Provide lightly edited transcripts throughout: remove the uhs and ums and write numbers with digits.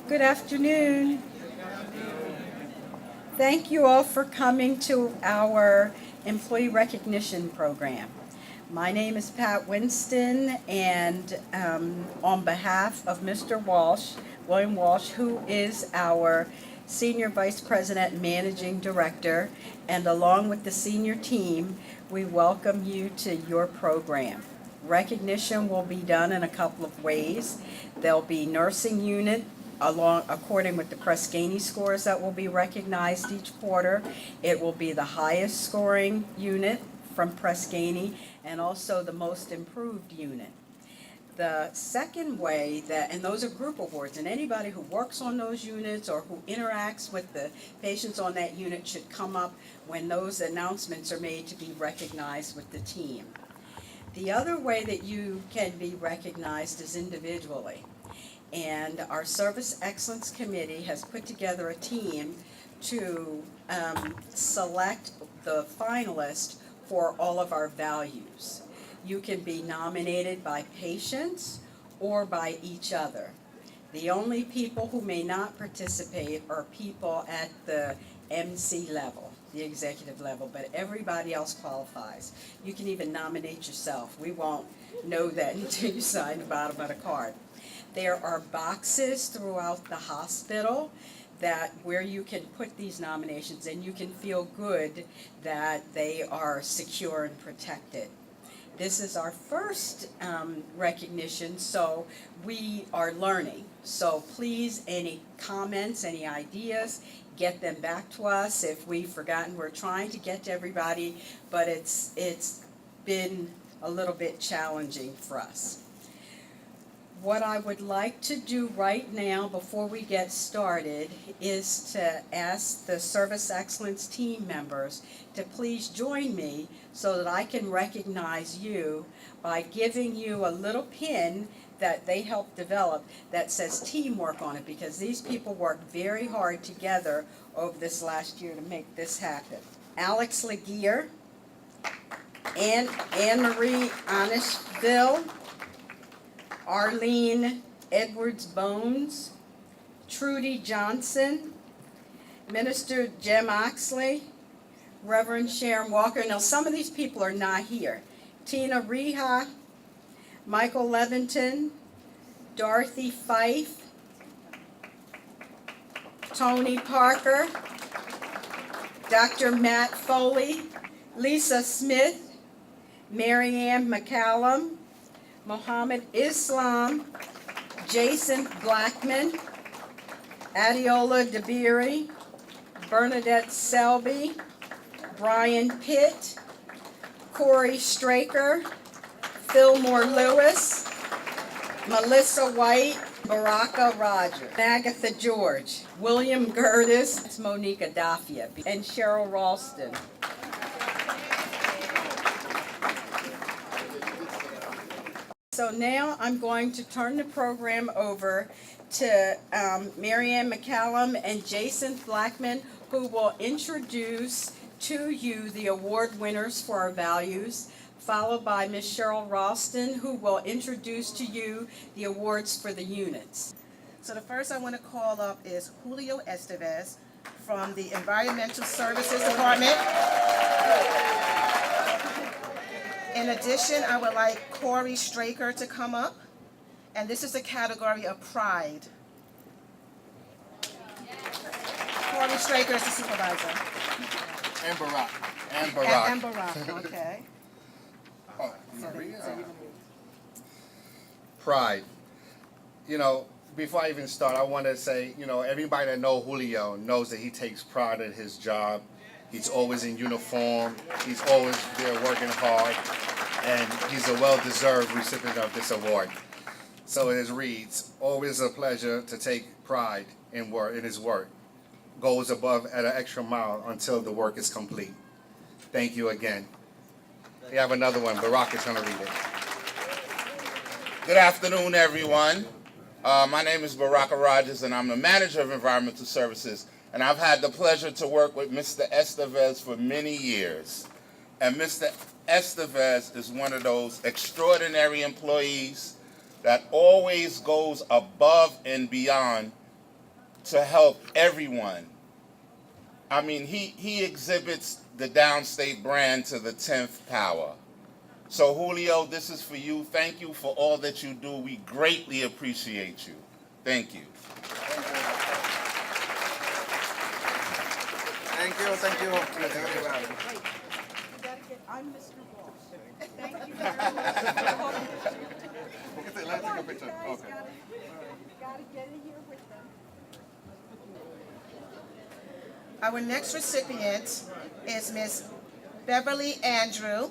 Good afternoon. Thank you all for coming to our employee recognition program. My name is Pat Winston, and on behalf of Mr. Walsh, William Walsh, who is our Senior Vice President and Managing Director, and along with the senior team, we welcome you to your program. Recognition will be done in a couple of ways. There'll be nursing unit according with the Press-Ganey scores that will be recognized each quarter. It will be the highest scoring unit from Press-Ganey and also the most improved unit. The second way and those are group awards, and anybody who works on those units or who interacts with the patients on that unit should come up when those announcements are made to be recognized with the team. The other way that you can be recognized is individually. And our Service Excellence Committee has put together a team to select the finalists for all of our values. You can be nominated by patients or by each other. The only people who may not participate are people at the MC level, the executive level, but everybody else qualifies. You can even nominate yourself. We won't know that until you sign the bottom of the card. There are boxes throughout the hospital where you can put these nominations, and you can feel good that they are secure and protected. This is our first recognition, so we are learning. So please, any comments, any ideas, get them back to us. If we've forgotten, we're trying to get to everybody, but it's been a little bit challenging for us. What I would like to do right now before we get started is to ask the Service Excellence team members to please join me so that I can recognize you by giving you a little pin that they helped develop that says teamwork on it, because these people worked very hard together over this last year to make this happen. Alex Laguerre, Anne-Marie Honishville, Arlene Edwards-Bones, Trudy Johnson, Minister Jim Oxley, Reverend Sharon Walker. Now, some of these people are not here. Tina Reha, Michael Levington, Dorothy Fife, Tony Parker, Dr. Matt Foley, Lisa Smith, Mary Ann McCallum, Mohammed Islam, Jason Blackman, Adiola Dabiri, Bernadette Selby, Brian Pitt, Corey Straker, Fillmore Lewis, Melissa White, Baraka Rogers, Agatha George, William Gertis, Monica Dafia, and Cheryl Ralston. So now I'm going to turn the program over to Mary Ann McCallum and Jason Blackman, who will introduce to you the award winners for our values, followed by Ms. Cheryl Ralston, who will introduce to you the awards for the units. So the first I want to call up is Julio Estevez from the Environmental Services Department. In addition, I would like Corey Straker to come up, and this is the category of pride. Corey Straker is the supervisor. And Barack. And Barack, okay. Oh, pride. You know, before I even start, I want to say, everybody that knows Julio knows that he takes pride in his job. He's always in uniform. He's always there working hard. And he's a well-deserved recipient of this award. So it reads, always a pleasure to take pride in his work. Goes above at an extra mile until the work is complete. Thank you again. We have another one. Barack is going to read it. Good afternoon, everyone. My name is Baraka Rogers, and I'm the manager of Environmental Services. And I've had the pleasure to work with Mr. Estevez for many years. And Mr. Estevez is one of those extraordinary employees that always goes above and beyond to help everyone. I mean, he exhibits the Downstate brand to the 10th power. So Julio, this is for you. Thank you for all that you do. We greatly appreciate you. Thank you. Thank you. You gotta get, I'm Mr. Walsh. Thank you very much. Let's take a picture. You guys Okay. gotta get in here with them. Our next recipient is Ms. Beverly Andrew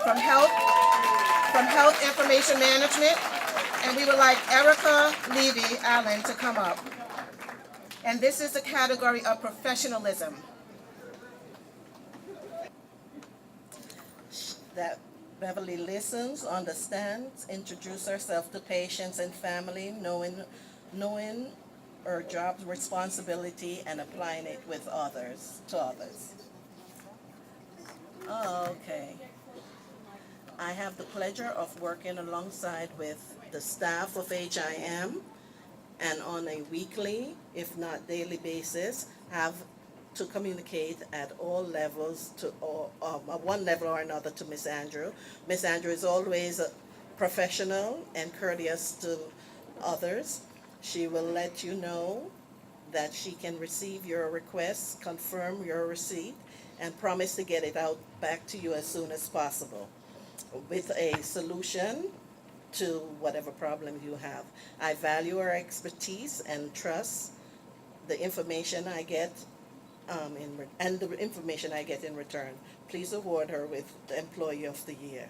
from Health Information Management, and we would like Erica Levy Allen to come up. And this is the category of professionalism. That Beverly listens, understands, introduces herself to patients and family, knowing her job's responsibility and applying it with others, to others. Okay. I have the pleasure of working alongside with the staff of HIM, and on a weekly, if not daily basis, have to communicate at all levels to one level or another to Miss Andrew. Miss Andrew is always professional and courteous to others. She will let you know that she can receive your request, confirm your receipt, and promise to get it out back to you as soon as possible with a solution to whatever problem you have. I value her expertise and trust the information I get and the information I get in return. Please award her with the Employee of the Year.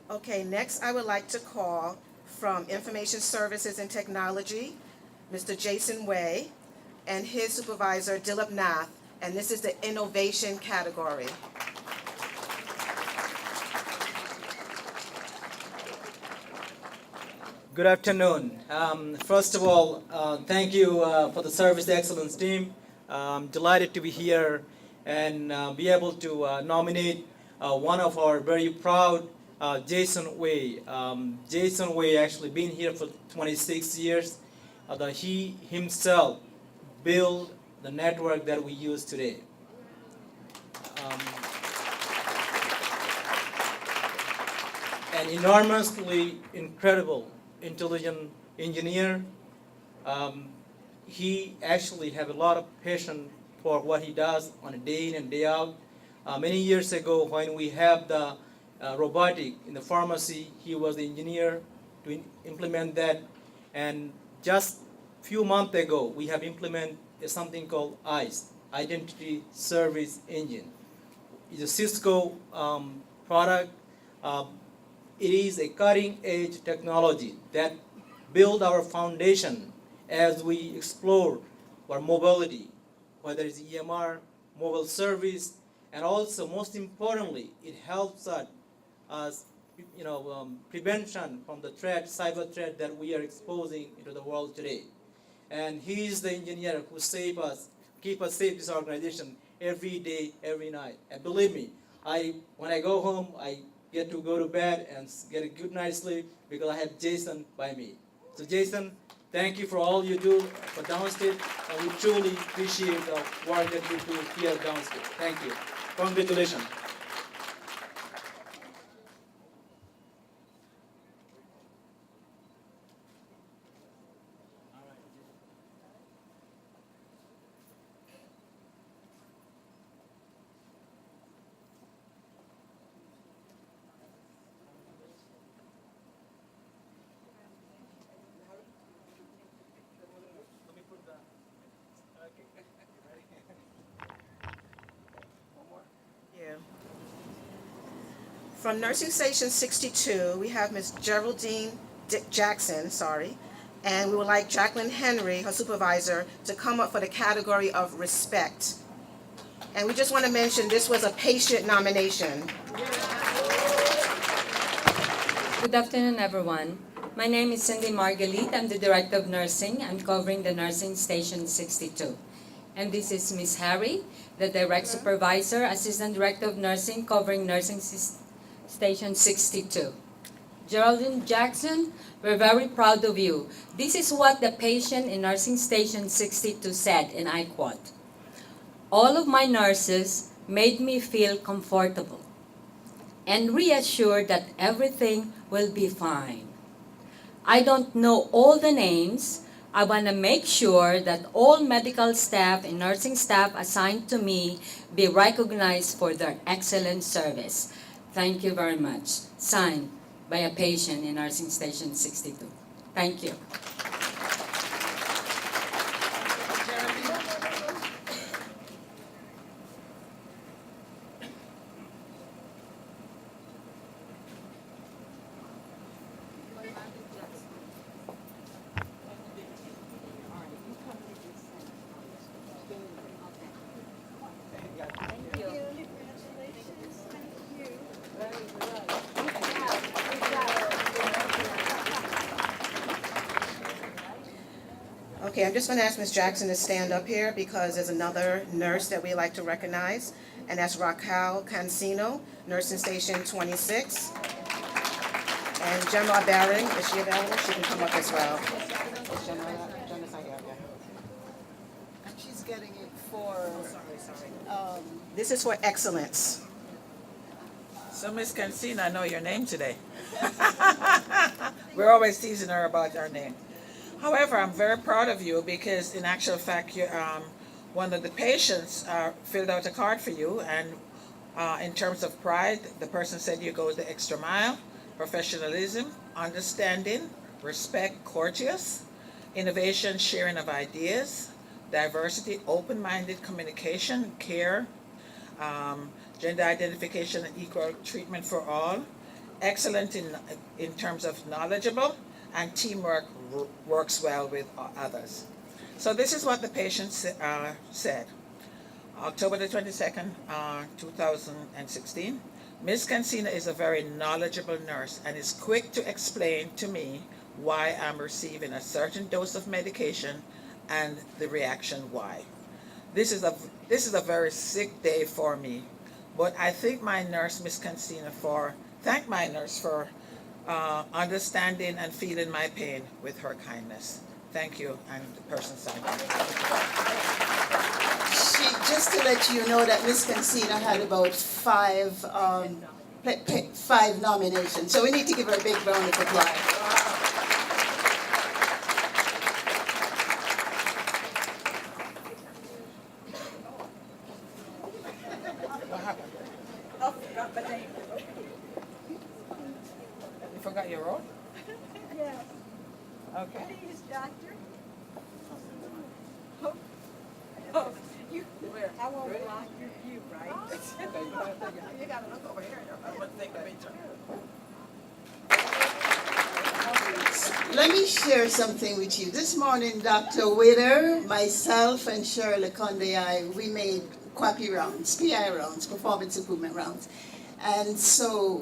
Okay, next I would like to call from Information Services and Technology, Mr. Jason Way, and his supervisor, Dilip Nath, and this is the innovation category. Good afternoon. First of all, thank you for the Service Excellence team. I'm delighted to be here and be able to nominate one of our very proud Jason Way. Jason Way actually been here for 26 years. He himself built the network that we use today. An enormously incredible, intelligent engineer. He actually have a lot of passion for what he does on a day in and day out. Many years ago, when we have the robotic in the pharmacy, he was the engineer to implement that. And just few months ago, we have implemented something called ICE, Identity Service Engine. It's a Cisco product. It is a cutting-edge technology that build our foundation as we explore our mobility, whether it's EMR, mobile service, and also most importantly, it helps us prevention from the threat, cyber threat that we are exposing into the world today. And he is the engineer who save us, keep us safe, this organization, every day, every night. And believe me, when I go home, I get to go to bed and get a good night's sleep because I have Jason by me. So Jason, thank you for all you do for Downstate, and we truly appreciate the work that you do here at Downstate. Thank you. Congratulations. From Nursing Station 62, we have Ms. Geraldine Jackson, and we would like Jacqueline Henry, her supervisor, to come up for the category of respect. And we just want to mention this was a patient nomination. Good afternoon, everyone. My name is Cindy Margalit. I'm the Director of Nursing. I'm covering the Nursing Station 62. And this is Ms. Harry, the Direct Supervisor, Assistant Director of Nursing, covering Nursing Station 62. Geraldine Jackson, we're very proud of you. This is what the patient in Nursing Station 62 said, and I quote, "All of my nurses made me feel comfortable and reassured that everything will be fine. I don't know all the names. I want to make sure that all medical staff and nursing staff assigned to me be recognized for their excellent service. Thank you very much." Signed by a patient in Nursing Station 62. Thank you. Okay, I'm just going to ask Ms. Jackson to stand up here because there's another nurse that we like to recognize, and that's Raquel Cancino, Nursing Station 26. And Gemma Barron, is she available? She can come up as well. Is Gemma's not here, okay. She's getting it for, This is for excellence. so Miss Cancina, I know your name today. We're always teasing her about her name. However, I'm very proud of you because in actual fact, one of the patients filled out a card for you, and in terms of pride, the person said you go the extra mile, professionalism, understanding, respect, courteous, innovation, sharing of ideas, diversity, open-minded communication, care, gender identification and equal treatment for all, excellent in terms of knowledgeable, and teamwork works well with others. So this is what the patient said. October the 22nd, 2016. Ms. Cancina is a very knowledgeable nurse and is quick to explain to me why I'm receiving a certain dose of medication and the reaction why. This is a very sick day for me, but I thank my nurse, Ms. Cancina, for understanding and feeling my pain with her kindness. Thank you, and the person signed it. Just to let you know that Miss Cancina had about five nominations, so we need to give her a big round of applause. Oh, forgot my name. You forgot your role? Yes. Okay. Please, doctor. Oh, you, I won't block your view, right? You gotta look over here. I'm gonna take a picture. Let me share something with you. This morning, Dr. Witter, myself, and Shirley Conde, we made QAPI rounds, PI rounds, performance improvement rounds. And so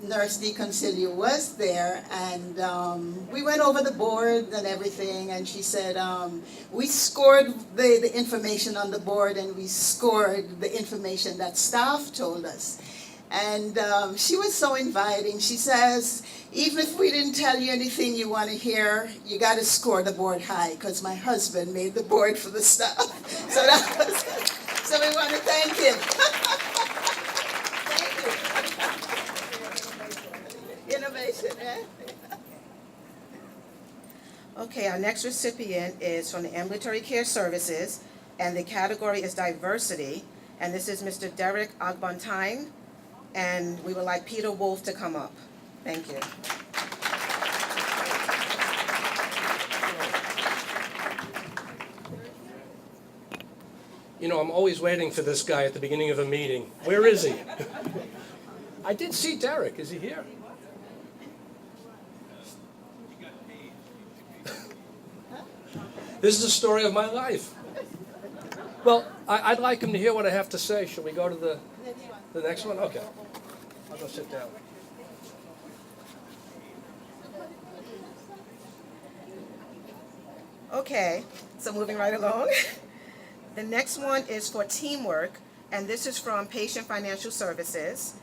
Nurse DeConcilio was there, and we went over the board and everything, and she said, we scored the information on the board, and we scored the information that staff told us. And she was so inviting. She says, even if we didn't tell you anything you want to hear, you got to score the board high, because my husband made the board for the staff. So that was, so we want to thank him. Thank you. Innovation, eh? Okay, our next recipient is from the Ambulatory Care Services, and the category is diversity. And this is Mr. Derek Agbontine, and we would like Peter Wolf to come up. Thank you. You know, I'm always waiting for this guy at the beginning of a meeting. Where is he? I did see Derek. Is he here? This is the story of my life. Well, I'd like him to hear what I have to say. Shall we go to the next one? Okay. I'll go sit down. Okay, so moving right along. The next one is for teamwork, and this is from Patient Financial Services.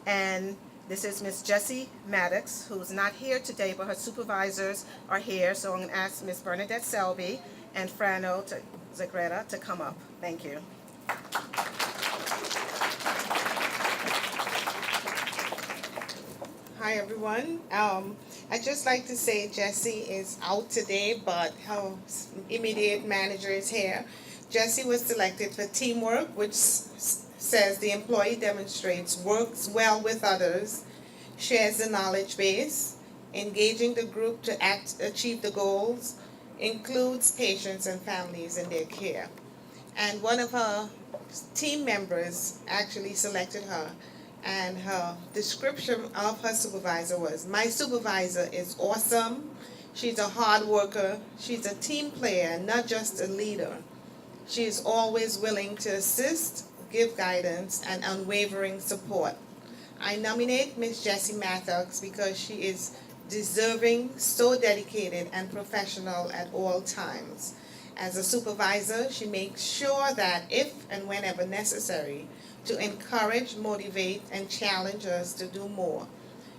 And this is Ms. Jessie Maddox, who's not here today, but her supervisors are here. So I'm going to ask Ms. Bernadette Selby and Frano Zagreta to come up. Thank you. Hi, everyone. I'd just like to say Jessie is out today, but her immediate manager is here. Jessie was selected for teamwork, which says the employee demonstrates, works well with others, shares the knowledge base, engaging the group to achieve the goals, includes patients and families in their care. And one of her team members actually selected her, and her description of her supervisor was, "My supervisor is awesome. She's a hard worker. She's a team player, not just a leader. She is always willing to assist, give guidance, and unwavering support." I nominate Ms. Jessie Maddox because she is deserving, so dedicated, and professional at all times. As a supervisor, she makes sure that if and whenever necessary, to encourage, motivate, and challenge us to do more.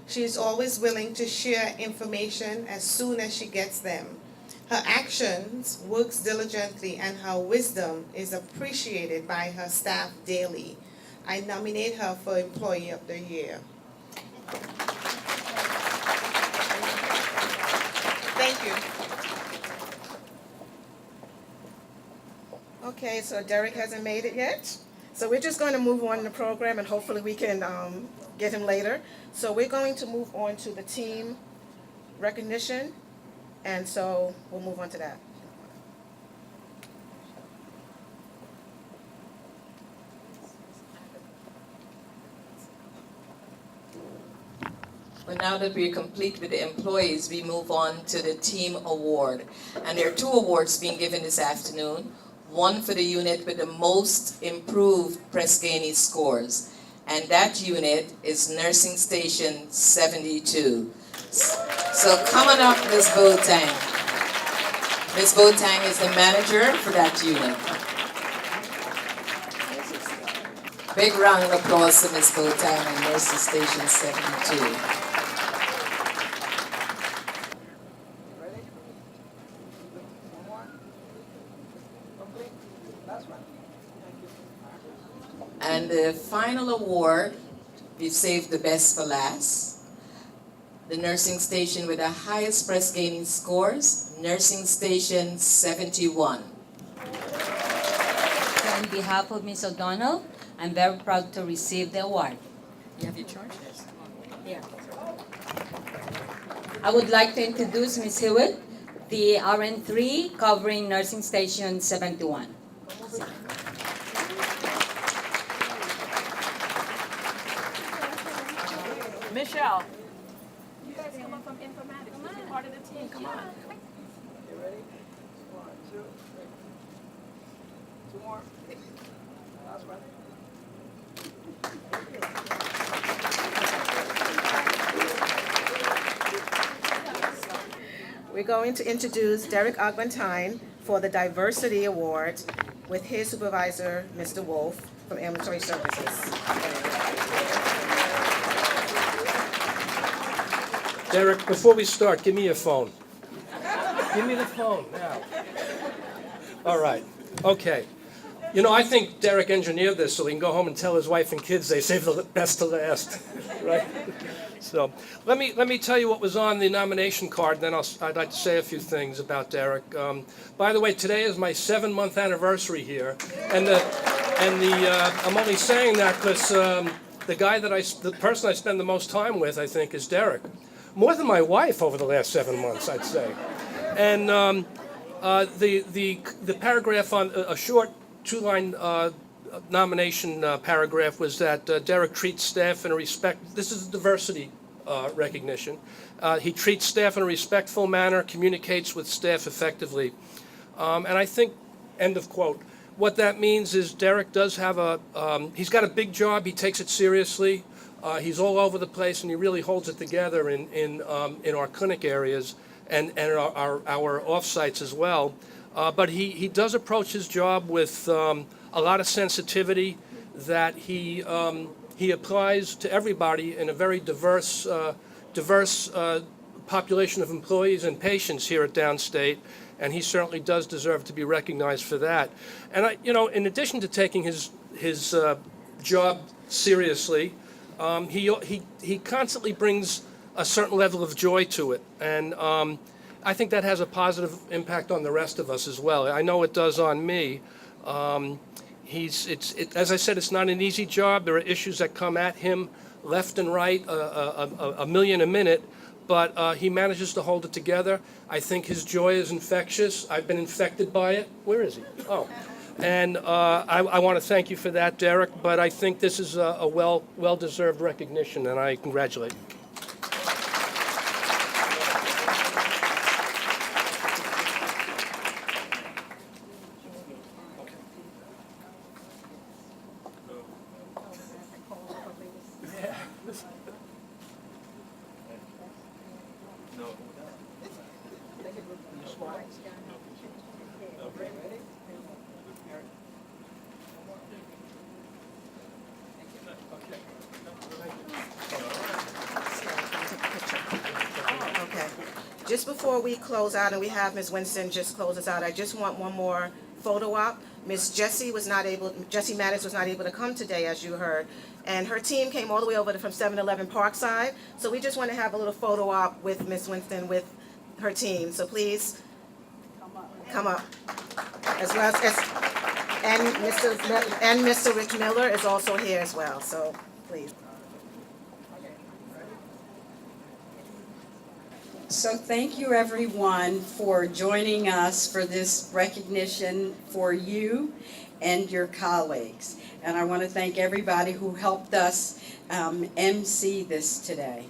She is always willing to share information as soon as she gets them. Her actions, works diligently, and her wisdom is appreciated by her staff daily. I nominate her for Employee of the Year. Thank you. Okay, so Derek hasn't made it yet. So we're just going to move on in the program, and hopefully we can get him later. So we're going to move on to the team recognition, and so we'll move on to that. Well, now that we're complete with the employees, we move on to the team award. And there are two awards being given this afternoon. One for the unit with the most improved Press-Ganey scores. And that unit is Nursing Station 72. So come on up, Ms. Boateng. Ms. Boateng is the manager for that unit. Big round of applause to Ms. Boateng and Nursing Station 72. And the final award, we've saved the best for last. The nursing station with the highest Press-Ganey scores, Nursing Station 71. So on behalf of Ms. O'Donnell, I'm very proud to receive the award. You have your charges. Here. I would like to introduce Ms. Hewitt, the RN3 covering Nursing Station 71. Michelle, you guys come up from informatics. You're part of the team. Come on. You ready? 1, 2, 3. 2 more. Last one. We're going to introduce Derek Augmentine for the Diversity Award with his supervisor, Mr. Wolf, from Ambulatory Services. Derek, before we start, give me your phone. Give me the phone now. All right. Okay. You know, I think Derek engineered this so he can go home and tell his wife and kids they saved the best to last. Right? So let me tell you what was on the nomination card, then I'd like to say a few things about Derek. By the way, today is my 7-month anniversary here, and I'm only saying that because the person I spend the most time with, I think, is Derek. More than my wife over the last 7 months, I'd say. And the paragraph on a short 2-line nomination paragraph was that Derek treats staff in a this is a diversity recognition. He treats staff in a respectful manner, communicates with staff effectively. And I think, end of quote, what that means is Derek does have he's got a big job, he takes it seriously. He's all over the place, and he really holds it together in our clinic areas and our off-sites as well. but he does approach his job with a lot of sensitivity that he applies to everybody in a very diverse population of employees and patients here at Downstate, and he certainly does deserve to be recognized for that. And in addition to taking his job seriously, he constantly brings a certain level of joy to it, and I think that has a positive impact on the rest of us as well. I know it does on me. As I said, it's not an easy job. There are issues that come at him left and right, a million a minute, but he manages to hold it together. I think his joy is infectious. I've been infected by it. Where is he? Oh. And I want to thank you for that, Derek, but I think this is a well-deserved recognition, and I congratulate you. Okay. Just before we close out, and we have Ms. Winston just close us out, I just want one more photo op. Jessie Maddox was not able to come today, as you heard, and her team came all the way over from 7-Eleven Parkside. So we just want to have a little photo op with Ms. Winston with her team. So please come up. As well as and Mr. Rich Miller is also here as well. So please. So thank you, everyone, for joining us for this recognition for you and your colleagues. And I want to thank everybody who helped us MC this today.